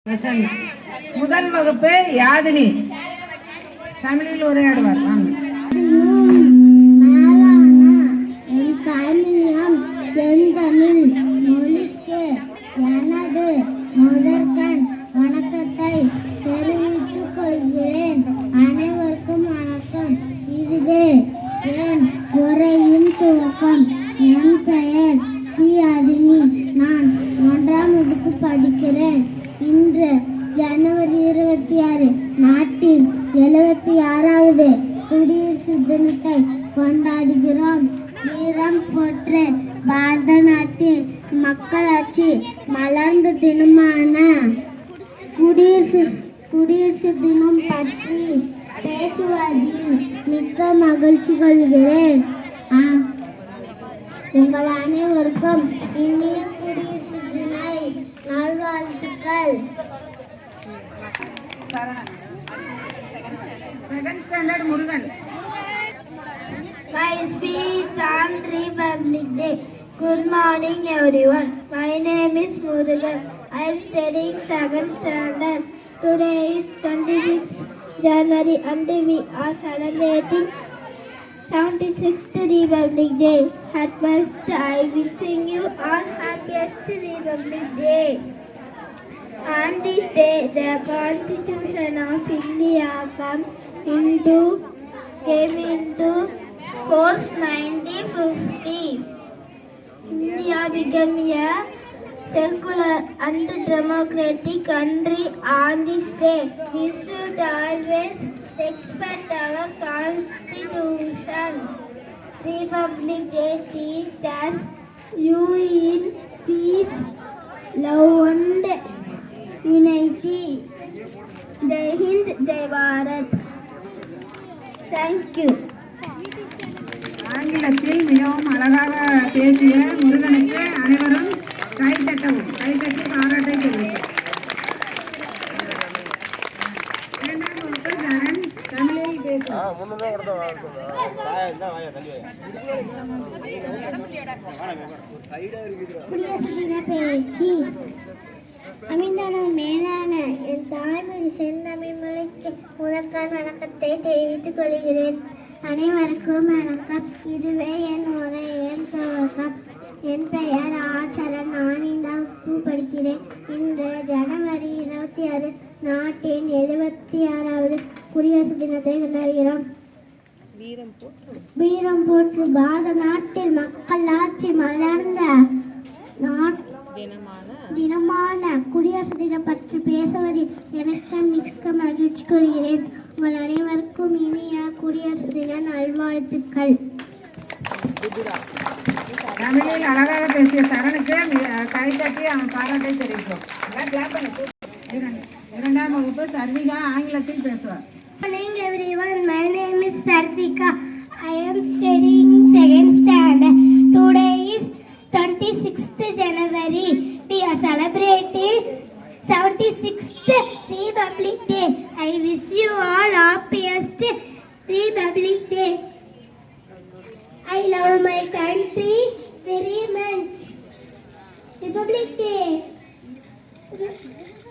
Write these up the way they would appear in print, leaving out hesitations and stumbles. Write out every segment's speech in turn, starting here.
முதல் வகுப்பு யாதினி தமிழில் உரையாடுவார். செந்தமிழ் மொழிக்கு எனது முதற்கண் வணக்கத்தை தெரிவித்துக் கொள்கிறேன். அனைவருக்கும் வணக்கம். இதுவே என் உரையின் துவக்கம். என் பெயர் சி. யாதினி. நான் 1ஆம் வகுப்பு படிக்கிறேன். இன்று ஜனவரி 26 நாட்டின் 76வது குடியரசு தினத்தை கொண்டாடுகிறோம். வீரம் போற்ற பாரத நாட்டின் மக்களாட்சி மலர்ந்த தினமான குடியரசு தினம் பற்றி பேசுவதில் மிக்க மகிழ்ச்சி கொள்கிறேன். உங்கள் அனைவருக்கும் இனிய குடியரசு தின நல்வாழ்த்துக்கள். Second standard Murugan. My speech on Republic Day. Good morning everyone. My name is Murugan. I am studying second standard. Today is 26th January and we are celebrating 76th Republic Day. At first I wishing you all happiest Republic Day. On this day, the Constitution of India came into force 1950. India became a secular and democratic country on this day. We should always respect our Constitution. Republic Day teaches you in peace, love and unity. Jai Hind, Jai Bharat. Thank you. ஆங்கிலத்தில் மிகவும் அழகாக பேசிய முருகனுக்கு அனைவரும் கை தட்டவும். கை தட்டி பாராட்டை தெரிவிக்கும். 2ஆம் வகுப்பு தரன் தமிழில் பேசும். குடியரசு தின பேச்சு. அமைந்தாலும் மேலான என் தாய்மொழி செந்தமிழ் மொழிக்கு முதற்கண் வணக்கத்தை தெரிவித்துக் கொள்கிறேன். அனைவருக்கும் வணக்கம். இதுவே என் உரையின் துவக்கம். என் பெயர் ஆச்சரன். நான் 5ஆம் வகுப்பு படிக்கிறேன். இன்று ஜனவரி 26 நாட்டின் 76வது குடியரசு தினத்தை கொண்டாடுகிறோம். வீரம் போற்று பாரத நாட்டில் மக்களாட்சி மலர்ந்த தினமான குடியரசு தினம் பற்றி பேசுவதில் எனக்கு மிக்க மகிழ்ச்சி கொள்கிறேன். உங்கள் அனைவருக்கும் இனிய குடியரசு தின நல்வாழ்த்துக்கள். தமிழில் அழகாக பேசிய சரணுக்கு கை தட்டி அவன் பாராட்டை தெரிவிக்கும். 2ஆம் வகுப்பு சர்விகா ஆங்கிலத்தில் பேசுவார். Morning everyone, my name is Sarvika. I am studying second standard. Today is 26th January. We are celebrating 76th Republic Day. I wish you all happiest Republic Day. I love my country very much. Republic Day.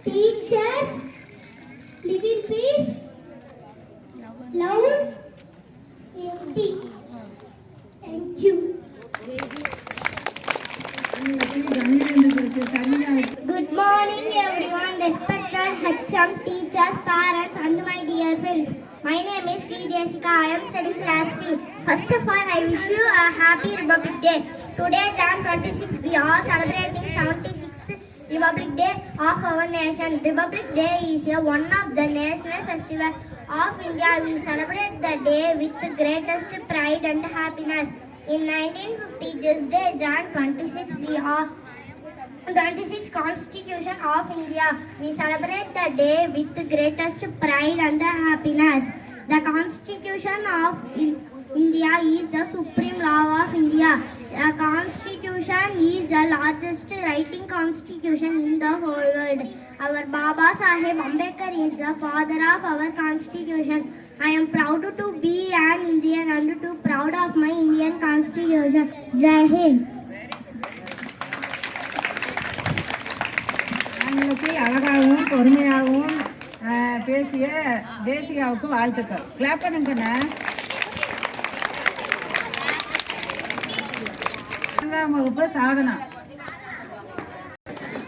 Teacher, live in peace, love, unity. Thank you. Good morning everyone, respected HM, teachers, parents and my dear friends. My name is P. Jessica. I am studying class 3. First of all, I wish you a happy Republic Day. Today, Jan 26, we are celebrating 76th Republic Day of our nation. Republic Day is one of the national festivals of India. We celebrate the day with the greatest pride and happiness. In 1950, this day, Jan 26, we are 26th Constitution of India. We celebrate the day with the greatest pride and happiness. The Constitution of India is the supreme law of India. The Constitution is the largest writing constitution in the whole world. Our Baba Saheb Ambedkar is the father of our Constitution. I am proud to be an Indian and too proud of my Indian Constitution. Jai Hind. ஆங்கிலத்தை அழகாகவும் பொறுமை பேசிய தேசியாவுக்கு வாழ்த்துக்கள். Clap பண்ணுங்கண்ணா. 4ஆம் வகுப்பு Sadhana.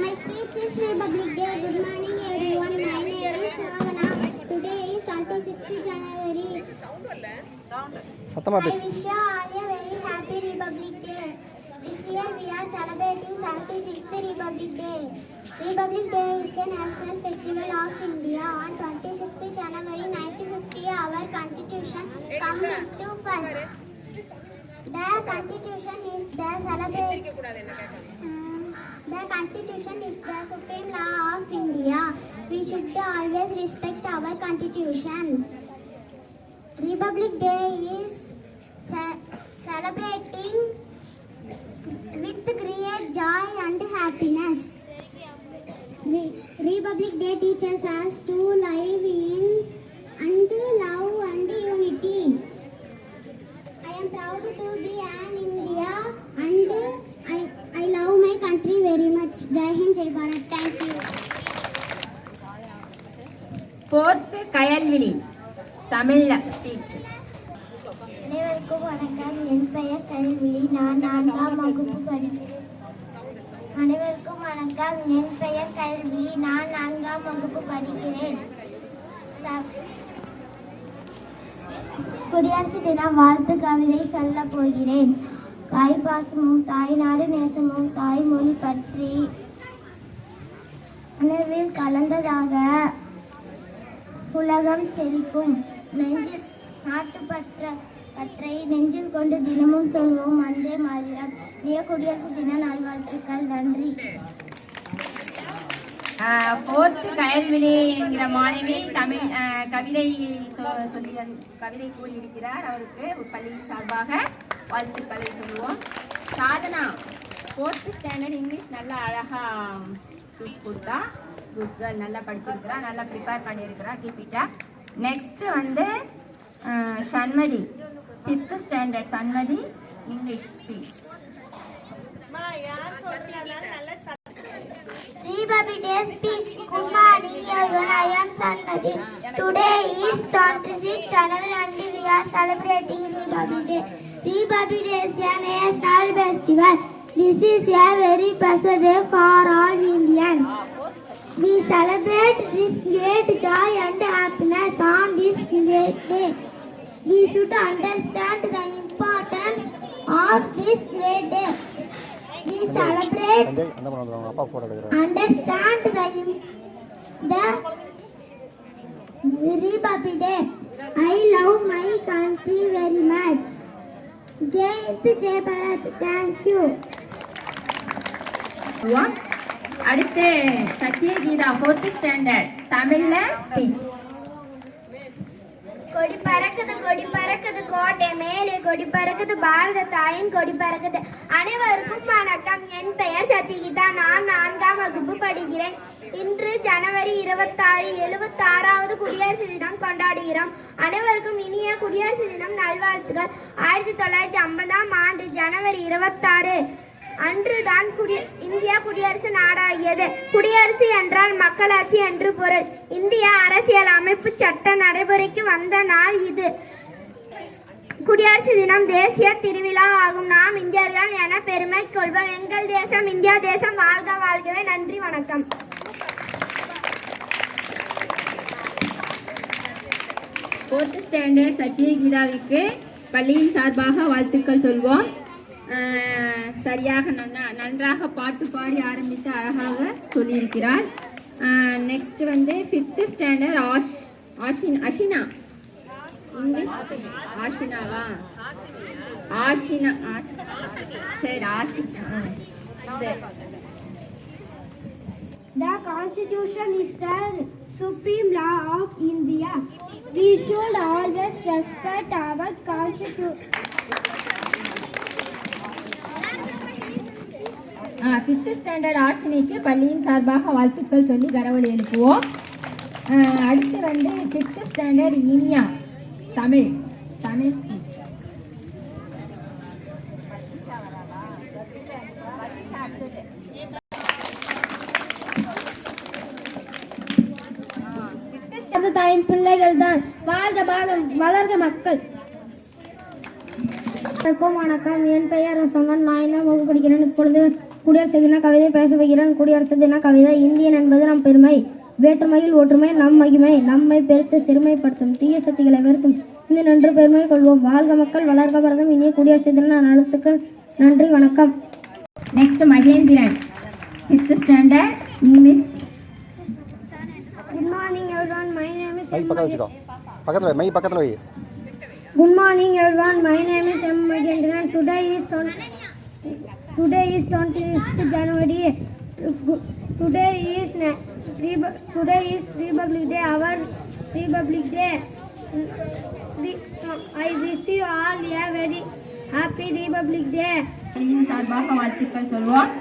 My speech is Republic Day. Good morning everyone. My name is Savana. Today is 26th January. I wish you all a very happy Republic Day. This year we are celebrating 76th Republic Day. Republic Day is a national festival of India. On 26th January 1950, our Constitution comes into force. The Constitution is the supreme law of India. We should always respect our Constitution. Republic Day is celebrating with great joy and happiness. Republic Day teaches us to live in and love and unity. I am proud to be an India and I love my country very much. Jai Hind, Jai Bharat. Thank you. 4th Kayalvizhi தமிழ்ல speech. அனைவருக்கும் வணக்கம். என் பெயர் கயல்விழி. நான் 4ஆம் வகுப்பு படிக்கிறேன். அனைவருக்கும் வணக்கம். என் பெயர் கயல்விழி. நான் 4ஆம் வகுப்பு படிக்கிறேன். குடியரசு தின வாழ்த்து கவிதை சொல்ல போகிறேன். தாய் பாசமும் தாய்நாடு நேசமும் தாய்மொழி பற்றி உணர்வில் கலந்ததாக உலகம் செழிக்கும். நெஞ்சில் நாட்டுப்பற்றை நெஞ்சில் கொண்டு தினமும் சொல்வோம் வந்தே மாதரம். குடியரசு தின நல்வாழ்த்துக்கள். நன்றி. 4th கயல்விழி என்கிற மாணவி தமிழ் கவிதை கூறியிருக்கிறார். அவருக்கு பள்ளியின் சார்பாக வாழ்த்துக்களை சொல்லுவோம். சாதனா 4th ஸ்டாண்டர்ட் இங்கிலீஷ் நல்லா அழகா ஸ்பீச் கொடுத்தா. குட் கேர்ள், நல்லா படிச்சிருக்கிறா, நல்லா ப்ரிப்பேர் பண்ணியிருக்கிறா. Keep it up. நெக்ஸ்ட் வந்து Shanmathi 5th standard Shanmathi English speech. Republic Day speech. Good morning everyone. I am Sanmati. Today is 26th January and we are celebrating Republic Day. Republic Day is a national festival. This is a very special day for all Indians. We celebrate this great joy and happiness on this great day. We should understand the importance of this great day. We celebrate, understand the Republic Day. I love my country very much. Jai Hind, Jai Bharat. Thank you. அடுத்து சத்யகீதா 4th standard தமிழ்ல speech. கொடி பறக்குது கோட்டை மேலே, கொடி பறக்குது பாரத தாயின் கொடி பறக்குது. அனைவருக்கும் வணக்கம். என் பெயர் சத்யகீதா. நான் 4ஆம் வகுப்பு படிக்கிறேன். இன்று ஜனவரி 26 76வது குடியரசு தினம் கொண்டாடுகிறோம். அனைவருக்கும் இனிய குடியரசு தினம் நல்வாழ்த்துக்கள். 1950ஆம் ஆண்டு ஜனவரி 26 அன்றுதான் இந்தியா குடியரசு நாடாகியது. குடியரசு என்றால் மக்களாட்சி என்று பொருள். இந்திய அரசியல் அமைப்பு சட்ட நடைமுறைக்கு வந்த நாள் இது. குடியரசு தினம் தேசிய திருவிழா ஆகும். நாம் இந்தியர்கள் என பெருமை கொள்வோம். எங்கள் தேசம் இந்தியா தேசம் வாழ்க வாழ்கவே. நன்றி, வணக்கம். 4th ஸ்டாண்டர்ட் சத்யகீதாவுக்கு பள்ளியின் சார்பாக வாழ்த்துக்கள் சொல்வோம். சரியாக நன்றாக பாட்டு பாடி ஆரம்பித்து அழகாக சொல்லியிருக்கிறார். நெக்ஸ்ட் வந்து 5th ஸ்டாண்டர்ட் அஷினா இங்கிலீஷ். ஆஷினாவா? ஆஷினா சரி, ஆஷினா சரி. The Constitution is the supreme law of India. We should always respect our Constitution. 5th standard ஆஷினிக்கு பள்ளியின் சார்பாக வாழ்த்துக்கள் சொல்லி கரவொலி எழுப்புவோம். அடுத்து வந்து 5th standard Iniya Tamil speech. பாரத தாயின் பிள்ளைகள் தான். வாழ்க பாரதம், வளர்க மக்கள். வணக்கம், என் பெயர் சங்கன். நான் என்ன வகுப்பு படிக்கிறேன். இப்பொழுது குடியரசு தின கவிதை பேச வைக்கிறேன். குடியரசு தின கவிதை. இந்தியன் என்பது நம் பெருமை, வேற்றுமையில் ஒற்றுமை நம் மகிமை, நம்மை பெருத்து சிறுமைப்படுத்தும் தீய சக்திகளை வெறுத்தும் இந்தியன் என்று பெருமை கொள்வோம். வாழ்க மக்கள், வளர்க பாரதம். இனிய குடியரசு தின நலத்துக்கு நன்றி, வணக்கம். Next Mahendran, 5th standard English. Good morning everyone, my name is பக்கத்துல வை. Good morning everyone, my name is M. Magendran. Today is 26th January. Today is Republic Day. Our Republic Day. I wish you all a very happy Republic Day. சார்பாக வாழ்த்துக்கள் சொல்வோம்.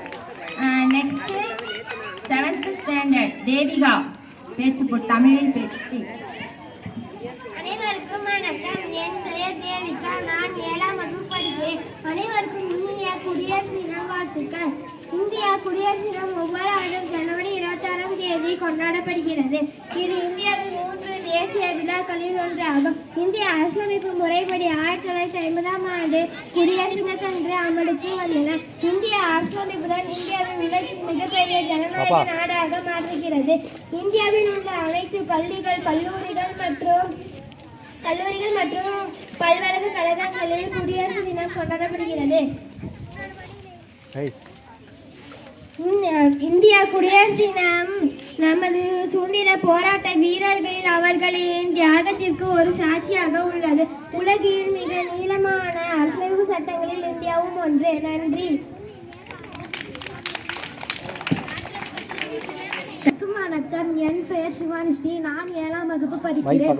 Next 7th standard Devika, பேச்சு தமிழில் பேச்சு. அனைவருக்கும் வணக்கம். என் பெயர் தேவிகா. நான் 7ஆம் வகுப்பு படிக்கிறேன். அனைவருக்கும் இந்திய குடியரசு தின வாழ்த்துக்கள். இந்திய குடியரசு தினம் ஒவ்வொரு ஆண்டும் ஜனவரி 26ஆம் தேதி கொண்டாடப்படுகிறது. இது இந்தியாவின் 3 தேசிய விழாக்களில் ஒன்றாகும். இந்திய அரசியலமைப்பு முறைப்படி 1950ஆம் ஆண்டு குடியரசு தினத்தன்று அமலுக்கு வந்தன. இந்திய அரசியலமைப்பு தான் இந்தியாவின் உலகின் மிகப்பெரிய ஜனநாயக நாடாக மாற்றுகிறது. இந்தியாவில் உள்ள அனைத்து பள்ளிகள், கல்லூரிகள் மற்றும் பல்கலைக்கழகங்களில் குடியரசு தினம் கொண்டாடப்படுகிறது. இந்திய குடியரசு தினம் நமது சுதந்திர போராட்ட வீரர்களில் அவர்களின் தியாகத்திற்கு ஒரு சாட்சியாக உள்ளது. உலகில் மிக நீளமான அரசியலமைப்பு சட்டங்களில் இந்தியாவும் ஒன்று. நன்றி. வணக்கம், என் பெயர் சிவானிஸ்ரீ. நான் 7ஆம் வகுப்பு படிக்கிறேன்.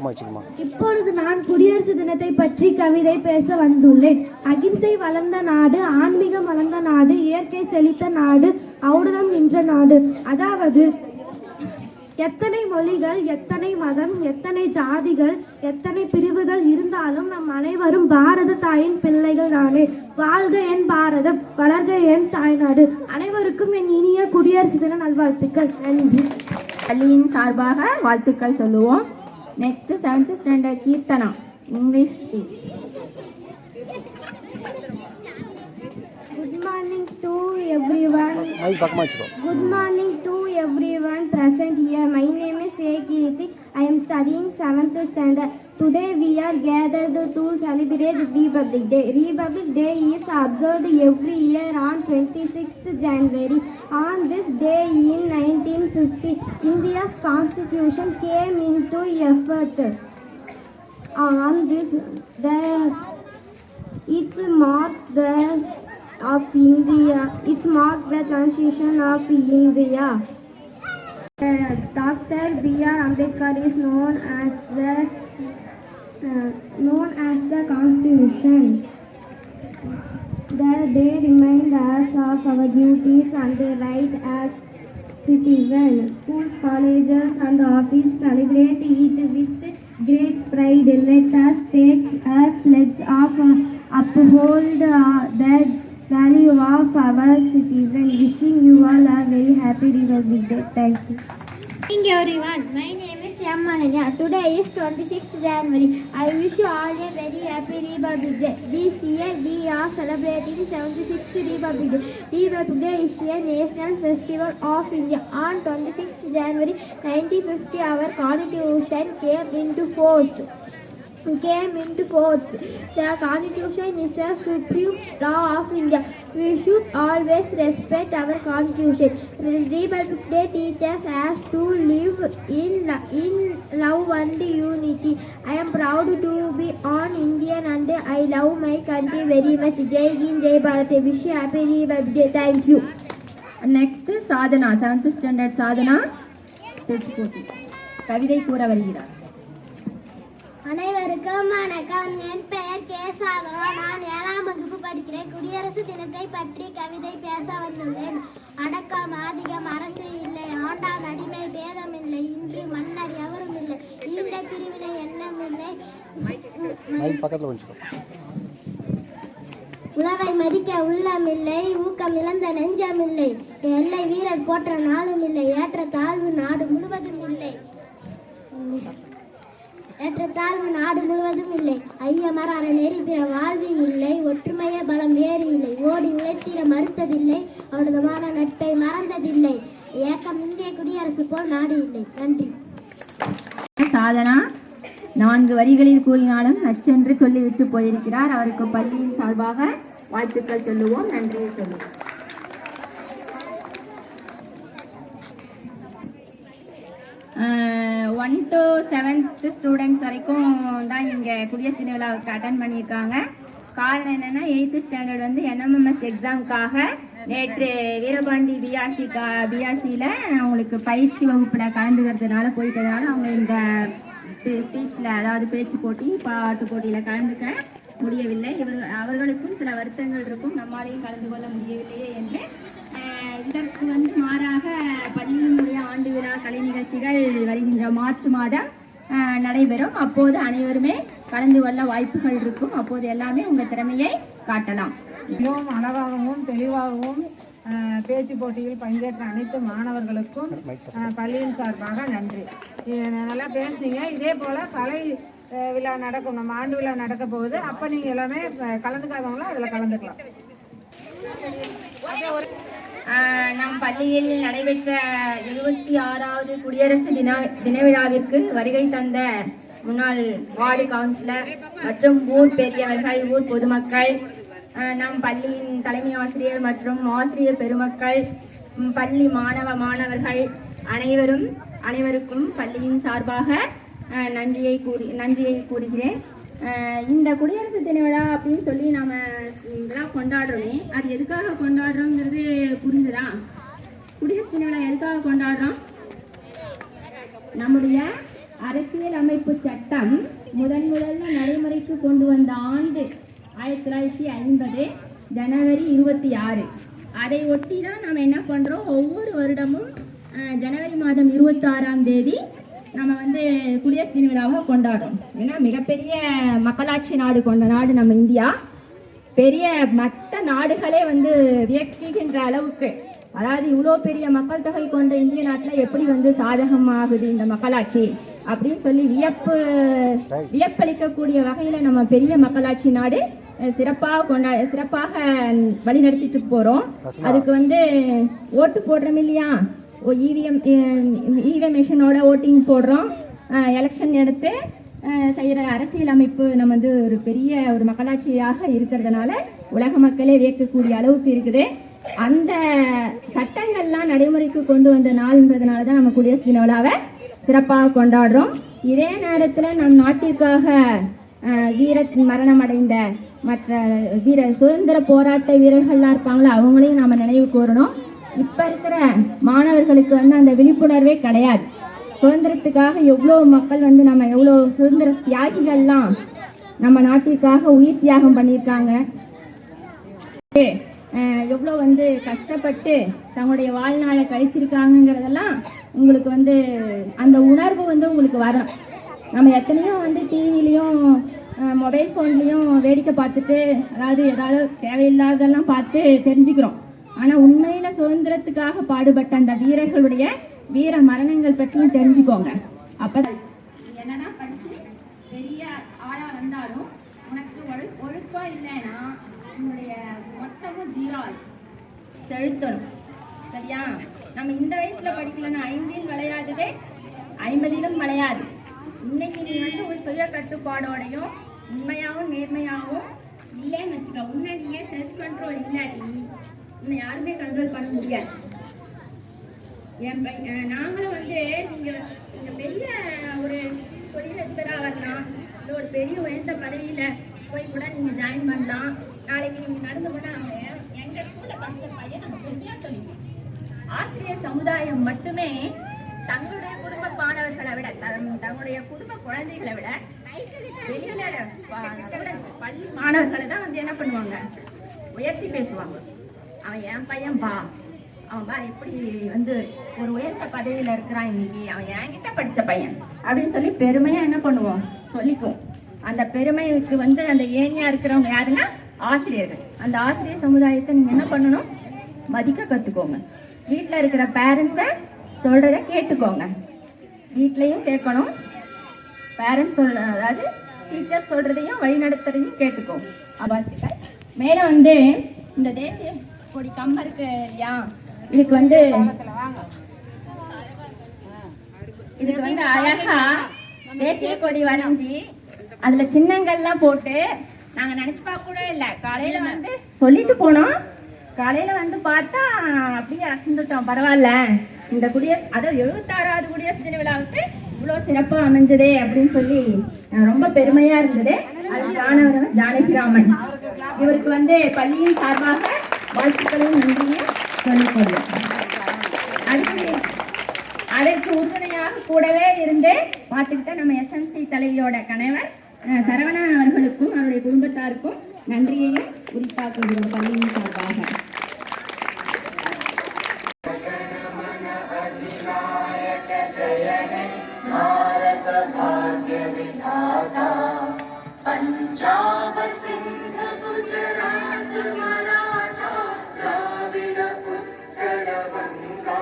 இப்பொழுது நான் குடியரசு தினத்தை பற்றி கவிதை பேச வந்துள்ளேன். அகிம்சை வளர்ந்த நாடு, ஆன்மீகம் வளர்ந்த நாடு, இயற்கை செழித்த நாடு, ஔடதம் நின்ற நாடு. அதாவது எத்தனை மொழிகள், எத்தனை மதம், எத்தனை ஜாதிகள், எத்தனை பிரிவுகள் இருந்தாலும் நம் அனைவரும் பாரத தாயின் பிள்ளைகள் தானே. வாழ்க என் பாரதம், வளர்க என் தாய்நாடு. அனைவருக்கும் என் இனிய குடியரசு தின நல்வாழ்த்துக்கள். நன்றி. பள்ளியின் சார்பாக வாழ்த்துக்கள் சொல்லுவோம். Next 7th standard Keerthana, English speech. Good morning to everyone. Good morning to everyone present here. My name is A. Kirti. I am studying 7th standard. Today we are gathered to celebrate Republic Day. Republic Day is observed every year on 26th January. On this day in 1950, India's constitution came into effect. On this day, it marks the Constitution of India. Dr. B.R. Ambedkar is known as the Constitution. They remind us of our duties and rights as citizens. Schools, colleges, and offices celebrate it with great pride. Let us take a pledge of uphold the value of our citizens. Wishing you all a very happy Republic Day. Thank you. Good morning everyone. My name is M. Ananya. Today is 26th January. I wish you all a very happy Republic Day. This year we are celebrating 76th Republic Day. Republic Day is a national festival of India. On 26th January 1950, our constitution came into force. The Constitution is a supreme law of India. We should always respect our Constitution. Republic Day teaches us to live in love and unity. I am proud to be an Indian and I love my country very much. Jai Hind, Jai Bharat. Wish you happy Republic Day. Thank you. Next Sadhana, 7th standard Sadhana, பேச்சு போட்டி கவிதை கூற வருகிறார். அனைவருக்கும் வணக்கம். என் பெயர் K. Sadhana. நான் 7ஆம் வகுப்பு படிக்கிறேன். குடியரசு தினத்தை பற்றி கவிதை பேச வந்துள்ளேன். அடக்கம் அதிகம் அரசு இல்லை, ஆண்டான் அடிமை பேதம் இல்லை, இன்று மன்னர் எவரும் இல்லை, ஈண்ட பிரிவினை எண்ணம் இல்லை, உலகை மதிக்க உள்ளமில்லை, ஊக்கம் இழந்த நெஞ்சமில்லை, எல்லை வீரர் போற்ற நாளும் இல்லை, ஏற்ற தாழ்வு நாடு முழுவதும் இல்லை. ஏற்றத்தாழ்வு நாடு முழுவதும் இல்லை. ஐயமர அறநெறி பிற வாழ்வு இல்லை. ஒற்றுமைய பலம் வேறு இல்லை. ஓடி உழைத்திட மறுத்ததில்லை. அவனதுமான நட்பை மறந்ததில்லை. ஏக்கம் இந்திய குடியரசு போல் நாடு இல்லை. நன்றி. சாதனா 4 வரிகளில் கூறினாலும் நச்சென்று சொல்லிவிட்டு போயிருக்கிறார். அவருக்கு பள்ளியின் சார்பாக வாழ்த்துக்கள் சொல்லுவோம், நன்றியை சொல்லுவோம். ஒன் to 7th ஸ்டூடெண்ட்ஸ் வரைக்கும் தான் இங்கே குடியரசு தின விழாவுக்கு அட்டன் பண்ணியிருக்காங்க. காரணம் என்னென்னா 8th ஸ்டாண்டர்ட் வந்து NMMS எக்ஸாமுக்காக நேற்று வீரபாண்டி பிஆர்சியில் அவங்களுக்கு பயிற்சி வகுப்பில் கலந்துக்கிறதுனால போயிட்டதுனால அவங்க இந்த ஸ்பீச்சில், அதாவது பேச்சு போட்டி, பாட்டு போட்டியில் கலந்துக்க முடியவில்லை. அவர்களுக்கும் சில வருத்தங்கள் இருக்கும், நம்மாலேயும் கலந்து கொள்ள முடியவில்லையே என்று. இதற்கு வந்து மாறாக பள்ளியினுடைய ஆண்டு விழா கலை நிகழ்ச்சிகள் வருகின்ற மார்ச் மாதம் நடைபெறும். அப்போது அனைவருமே கலந்து கொள்ள வாய்ப்புகள் இருக்கும். அப்போது எல்லாமே உங்கள் திறமையை காட்டலாம். மிகவும் அழகாகவும் தெளிவாகவும் பேச்சு போட்டியில் பங்கேற்ற அனைத்து மாணவர்களுக்கும் பள்ளியின் சார்பாக நன்றி. நல்லா பேசுனீங்க. இதே போல் கலை விழா நடக்கும், நம்ம ஆண்டு விழா நடக்க போகுது. அப்போ நீங்கள் எல்லாமே கலந்துக்காதவங்களும் அதில் கலந்துக்கலாம். நம் பள்ளியில் நடைபெற்ற 76வது குடியரசு தின விழாவிற்கு வருகை தந்த முன்னாள் வார்டு கவுன்சிலர் மற்றும் ஊர் பெரியவர்கள், ஊர் பொதுமக்கள், நம் பள்ளியின் தலைமை ஆசிரியர் மற்றும் ஆசிரியர் பெருமக்கள், பள்ளி மாணவர்கள் அனைவருக்கும் பள்ளியின் சார்பாக நன்றியை கூறுகிறேன். இந்த குடியரசு தின விழா அப்படின்னு சொல்லி நாம விழா கொண்டாடுறோமே, அது எதுக்காக கொண்டாடுறோங்கிறது புரிஞ்சுதா? குடியரசு தின விழா எதுக்காக கொண்டாடுறோம்? நம்முடைய அரசியல் அமைப்பு சட்டம் முதல்ல நடைமுறைக்கு கொண்டு வந்த ஆண்டு 1950 ஜனவரி 26. அதை ஒட்டி தான் நம்ம என்ன பண்ணுறோம், ஒவ்வொரு வருடமும் ஜனவரி மாதம் 26ஆம் தேதி நம்ம வந்து குடியரசு தின விழாவை கொண்டாடுறோம். ஏன்னா மிகப்பெரிய மக்களாட்சி நாடு கொண்ட நாடு நம்ம இந்தியா. பெரிய மற்ற நாடுகளே வந்து வியக்குகின்ற அளவுக்கு, அதாவது இவ்வளோ பெரிய மக்கள் தொகை கொண்ட இந்திய நாட்டில் எப்படி வந்து சாதகமாகுது இந்த மக்களாட்சி அப்படின்னு சொல்லி வியப்பளிக்கக்கூடிய வகையில் நம்ம பெரிய மக்களாட்சி நாடு சிறப்பாக வழிநடத்திட்டு போகிறோம். அதுக்கு வந்து ஓட்டு போடுறோம் இல்லையா, இவிஎம் மிஷினோட ஓட்டிங் போடுறோம். எலெக்ஷன் எடுத்து செய்கிற அரசியல் அமைப்பு நம்ம வந்து ஒரு பெரிய ஒரு மக்களாட்சியாக இருக்கிறதுனால உலக மக்களே வியக்கக்கூடிய அளவுக்கு இருக்குது. அந்த சட்டங்கள்லாம் நடைமுறைக்கு கொண்டு வந்த நாள்ன்றதுனால தான் நம்ம குடியரசு தின விழாவை சிறப்பாக கொண்டாடுறோம். இதே நேரத்தில் நம் நாட்டிற்காக வீர மரணம் அடைந்த மற்ற சுதந்திர போராட்ட வீரர்கள்லாம் இருப்பாங்களோ அவங்களையும் நாம் நினைவு கூறணும். இப்போ இருக்கிற மாணவர்களுக்கு வந்து அந்த விழிப்புணர்வே கிடையாது. சுதந்திரத்துக்காக எவ்வளோ மக்கள் வந்து நம்ம எவ்வளோ சுதந்திர தியாகிகள்லாம் நம்ம நாட்டிற்காக உயிர் தியாகம் பண்ணியிருக்காங்க, எவ்வளோ வந்து கஷ்டப்பட்டு தங்களுடைய வாழ்நாளை கழிச்சிருக்காங்கிறதெல்லாம் உங்களுக்கு வந்து அந்த உணர்வு வந்து உங்களுக்கு வரும். நம்ம எத்தனையோ வந்து டிவிலையும் மொபைல் ஃபோன்லேயும் வேடிக்கை பார்த்துட்டு, அதாவது ஏதாவது தேவையில்லாததெல்லாம் பார்த்து தெரிஞ்சுக்கிறோம். ஆனால் உண்மையில் சுதந்திரத்துக்காக பாடுபட்ட அந்த வீரர்களுடைய வீர மரணங்கள் பற்றியும் தெரிஞ்சுக்கோங்க. அப்போ என்னன்னா படித்து பெரிய ஆளாக வந்தாலும் உனக்கு ஒழுக்கம் இல்லைன்னா உன்னுடைய மொத்தமும் ஜீரோ செலுத்தணும். சரியா? நம்ம இந்த வயசில் படிக்கலன்னா 5இல் விளையாடுதே 50லும் விளையாது. இன்னைக்கு நீ வந்து ஒரு சுய கட்டுப்பாடோடையும் உண்மையாகவும் நேர்மையாகவும் இல்லைன்னு வச்சுக்க, உன்னை நீயே செல்ஃப் கண்ட்ரோல் இல்லாட்டி உன்னை யாருமே கண்ட்ரோல் பண்ண முடியாது. நாங்களும் வந்து நீங்கள் பெரிய ஒரு தொழிலதிபராக வரலாம், இல்லை ஒரு பெரிய உயர்ந்த பதவியில் போய் கூட நீங்கள் ஜாயின் பண்ணலாம். நாளைக்கு நீங்கள் நடந்து போனால் எங்கள் ஸ்கூலில் படித்த பையன் நம்ம பெரிய சொல்லுவோம். ஆசிரியர் சமுதாயம் மட்டுமே தங்களுடைய குடும்ப மாணவர்களை விட, தங்களுடைய குடும்ப குழந்தைகளை விட வெளியில பள்ளி மாணவர்களை தான் வந்து என்ன பண்ணுவாங்க, உயர்த்தி பேசுவாங்க. அவன் என் பையன் பா, அவன் பா எப்படி வந்து ஒரு உயர்ந்த பதவியில் இருக்கிறான், இன்னைக்கு அவன் என்கிட்ட படித்த பையன் அப்படின்னு சொல்லி பெருமையாக என்ன பண்ணுவோம், சொல்லிக்குவோம். அந்த பெருமைக்கு வந்து அந்த ஏனியா இருக்கிறவங்க யாருன்னா ஆசிரியர்கள். அந்த ஆசிரியர் சமுதாயத்தை நீங்கள் என்ன பண்ணணும், மதிக்க கற்றுக்கோங்க. வீட்டில் இருக்கிற பேரண்ட்ஸை சொல்கிறத கேட்டுக்கோங்க. வீட்லேயும் கேட்கணும், பேரண்ட்ஸ் அதாவது டீச்சர்ஸ் சொல்றதையும் வழிநடத்துறதையும் கேட்டுக்கோ. வாழ்த்துக்கள். மேலே வந்து இந்த தேசிய கொடி கம்பம் இருக்கு இல்லையா, இதுக்கு வந்து அழகா தேசிய கொடி வரைஞ்சி அதுல சின்னங்கள்லாம் போட்டு நாங்க நினைச்சு பார்க்க கூட இல்லை. காலையில வந்து சொல்லிட்டு போனோம், காலையில வந்து பார்த்தா அப்படியே அசந்துட்டோம். பரவாயில்ல, இந்த அதாவது 76வது குடியரசு தின விழாவுக்கு இவ்வளோ சிறப்பாக அமைஞ்சதே அப்படின்னு சொல்லி ரொம்ப பெருமையா இருந்தது. அது மாணவர் ஜானகிராமன் இவருக்கு வந்து பள்ளியின் சார்பாக வாழ்த்துக்களையும் நன்றியும் சொல்லிக்கொள்வோம். அதற்கு உறுதுணையாக கூடவே இருந்து பார்த்துக்கிட்ட நம்ம எஸ்எம்சி தலைவியோட கணவர் சரவணன் அவர்களுக்கும் அவருடைய குடும்பத்தாருக்கும் நன்றியையும் குறிப்பாக கொள்கிறோம் பள்ளியின் சார்பாக. पंजाब सिंध गुजरात मराठा द्राविड उत्कल गंगा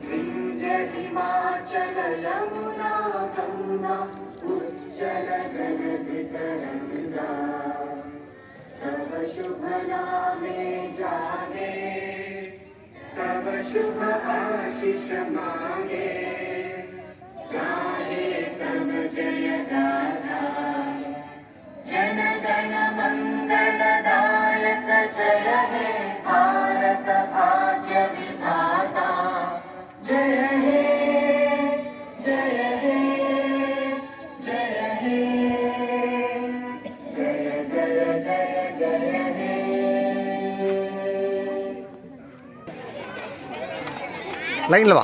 विंध्य हिमाचल यमुना गंगा उज्जल जलधि तरंगा तव शुभ नामे जागे तव शुभ आशीष मांगे गाहे तव जय गाथा जन गण मंगलदायक जय हे भारत भाग्य विधाता जय हे जय हे जय हे जय जय जय जय हे. லைனில் வா.